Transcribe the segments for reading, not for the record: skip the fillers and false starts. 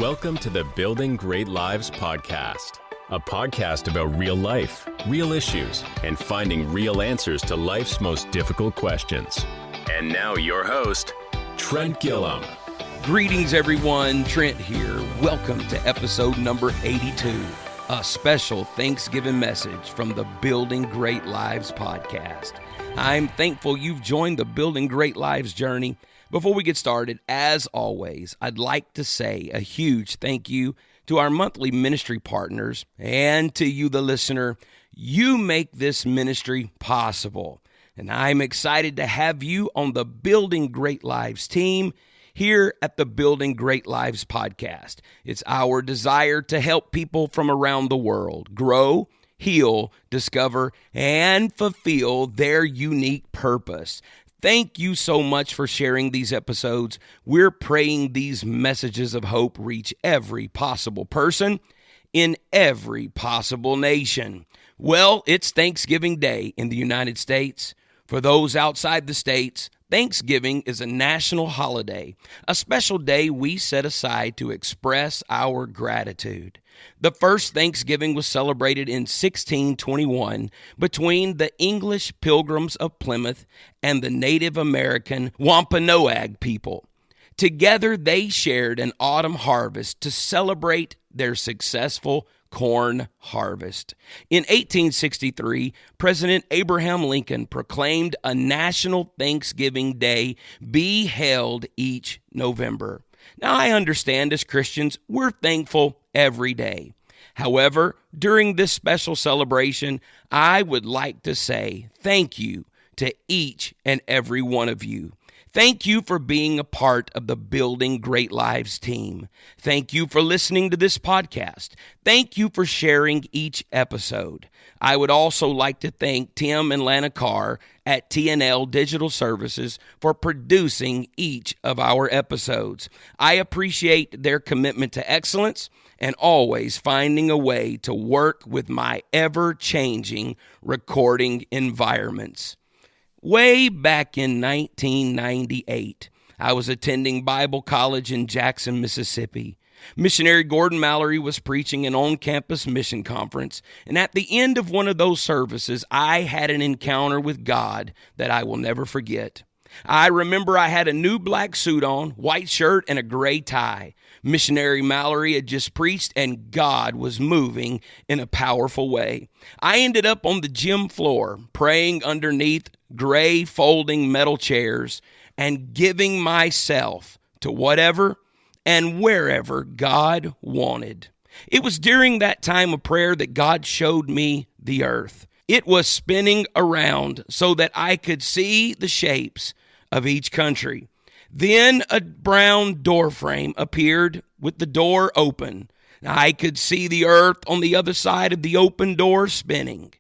Welcome to the Building Great Lives podcast, a podcast about real life, real issues, and finding real answers to life's most difficult questions. And now your host, Trent Gilliam. Greetings, everyone. Trent here. Welcome to episode number 82, a special Thanksgiving message from the Building Great Lives podcast. I'm thankful you've joined the Building Great Lives journey. Before we get started, as always, I'd like to say a huge thank you to our monthly ministry partners and to you, the listener. You make this ministry possible, and I'm excited to have you on the Building Great Lives team here at the Building Great Lives podcast. It's our desire to help people from around the world grow, heal, discover, and fulfill their unique purpose. Thank you so much for sharing these episodes. We're praying these messages of hope reach every possible person in every possible nation. Well, it's Thanksgiving Day in the United States. For those outside the states, Thanksgiving is a national holiday, a special day we set aside to express our gratitude. The first Thanksgiving was celebrated in 1621 between the English Pilgrims of Plymouth and the Native American Wampanoag people. Together, they shared an autumn harvest to celebrate their successful corn harvest. In 1863, President Abraham Lincoln proclaimed a national Thanksgiving Day be held each November. Now, I understand as Christians, we're thankful every day. However, during this special celebration, I would like to say thank you to each and every one of you. Thank you for being a part of the Building Great Lives team. Thank you for listening to this podcast. Thank you for sharing each episode. I would also like to thank Tim and Lana Carr at TNL Digital Services for producing each of our episodes. I appreciate their commitment to excellence and always finding a way to work with my ever-changing recording environments. Way back in 1998, I was attending Bible college in Jackson, Mississippi. Missionary Gordon Mallory was preaching an on-campus mission conference, and at the end of one of those services, I had an encounter with God that I will never forget. I remember I had a new black suit on, white shirt, and a gray tie. Missionary Mallory had just preached, and God was moving in a powerful way. I ended up on the gym floor, praying underneath gray folding metal chairs and giving myself to whatever and wherever God wanted. It was during that time of prayer that God showed me the earth. It was spinning around so that I could see the shapes of each country. Then a brown door frame appeared with the door open. I could see the earth on the other side of the open door spinning.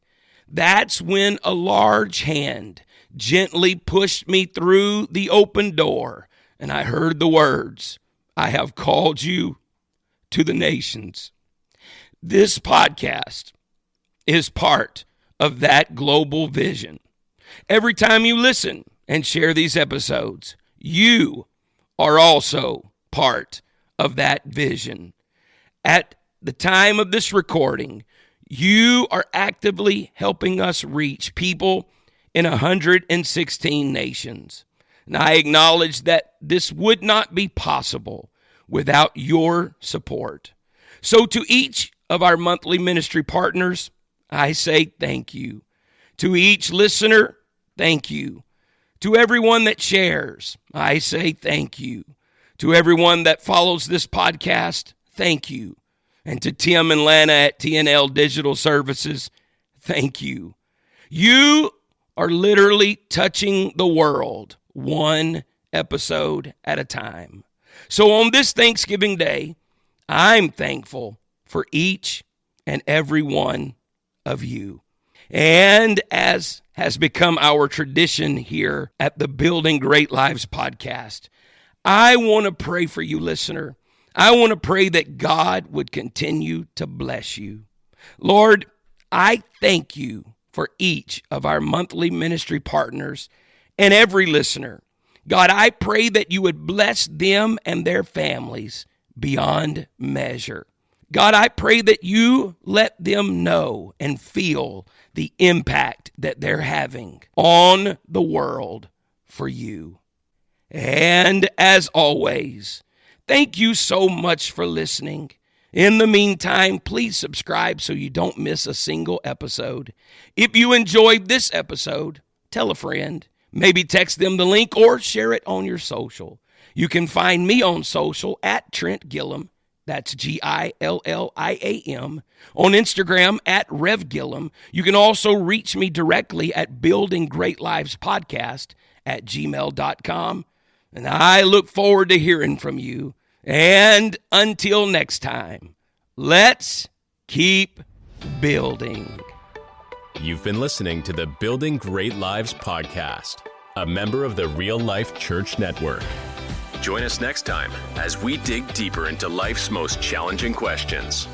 That's when a large hand gently pushed me through the open door, and I heard the words, "I have called you to the nations." This podcast is part of that global vision. Every time you listen and share these episodes, you are also part of that vision. At the time of this recording, you are actively helping us reach people in 116 nations. And I acknowledge that this would not be possible without your support. So to each of our monthly ministry partners, I say thank you. To each listener, thank you. To everyone that shares, I say thank you. To everyone that follows this podcast, thank you. And to Tim and Lana at TNL Digital Services, thank you. You are literally touching the world one episode at a time. So on this Thanksgiving Day, I'm thankful for each and every one of you. And as has become our tradition here at the Building Great Lives podcast, I want to pray for you, listener. I want to pray that God would continue to bless you. Lord, I thank you for each of our monthly ministry partners and every listener. God, I pray that you would bless them and their families beyond measure. God, I pray that you let them know and feel the impact that they're having on the world for you. And as always, thank you so much for listening. In the meantime, please subscribe so you don't miss a single episode. If you enjoyed this episode, tell a friend. Maybe text them the link or share it on your social. You can find me on social at Trent Gilliam. That's Gilliam. On Instagram at Rev Gilliam. You can also reach me directly at Building Great Lives Podcast at gmail.com. And I look forward to hearing from you. And until next time, let's keep building. You've been listening to the Building Great Lives podcast, a member of the Real Life Church Network. Join us next time as we dig deeper into life's most challenging questions.